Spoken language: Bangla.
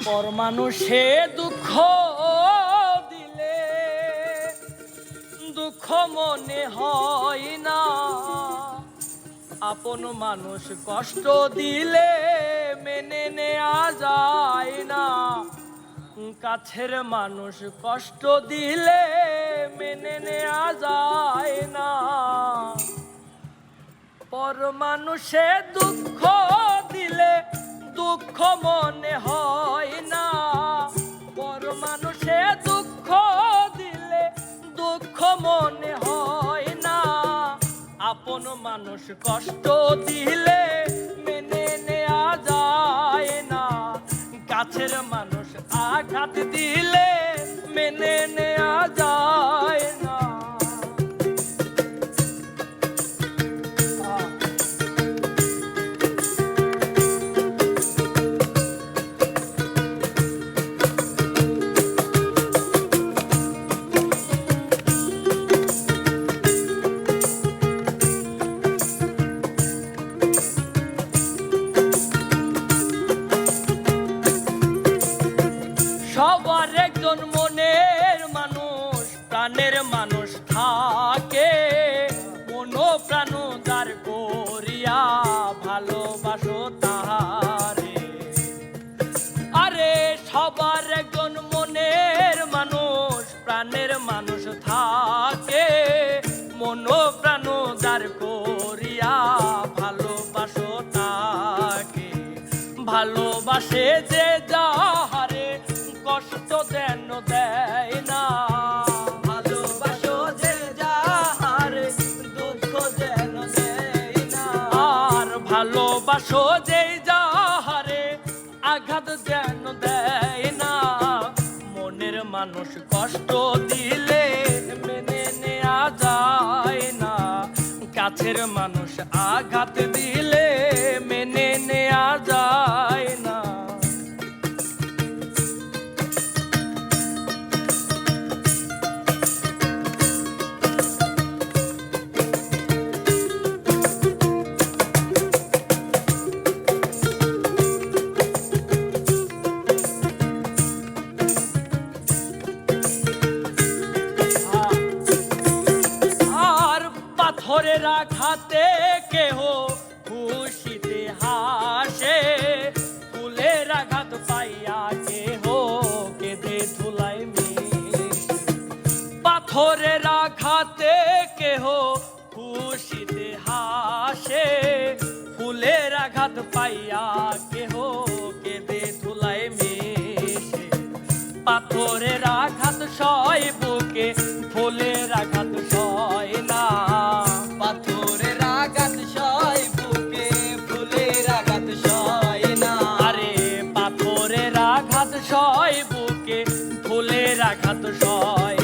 পর মানুষে দুঃখ দিলে দুঃখ মনে হয় না, আপন মানুষ কষ্ট দিলে মেনে নেওয়া যায় না, কাছের মানুষ কষ্ট দিলে মেনে নেওয়া যায় না। পর মানুষে দুঃখ দিলে দুঃখ মনে হয় না, পর মানুষে দুঃখ দিলে দুঃখ মনে হয় না, আপন মানুষ কষ্ট দিলে মেনে নেওয়া যায় না, কাছের মানুষ আঘাত দিলে মেনে নেওয়া যায় না। সবার একজন মনের মানুষ প্রাণের মানুষ থাকে, মন প্রাণ যার করিয়া ভালোবাসো তাহারে। আরে সবার একজন মনের মানুষ প্রাণের মানুষ থাকে, মন প্রাণ যার করিয়া ভালোবাসো তাকে। ভালোবাসে যে যাহারে কষ্ট যেন দেয় না, ভালোবাসো যে যাহারে দুঃখ যেন দেয় না, আর ভালোবাসো যে যাহারে আঘাত যেন দেয় না। মনের মানুষ কষ্ট দিলে মেনে নেওয়া যায় না, কাছের মানুষ আঘাত দিলে মেনে নেওয়া যায় না। পাথরের আঘাতে কেহ খুশিতে হাসে, ফুলের আঘাত পাইয়া কেহ কেঁদে ধুলায় মিশে। পাথরের আঘাতে কেহ খুশিতে হাসে, ফুলের আঘাত পাইয়া কেহ কেঁদে ধুলায় মিশে। পাথরের আঘাত সয় বুকে, ফুলের আঘাত সয় না, পাথরের আঘাত সয় বুকে, ফুলের আঘাত সয় না। আরে পাথরের আঘাত সয় বুকে, ফুলের আঘাত সয়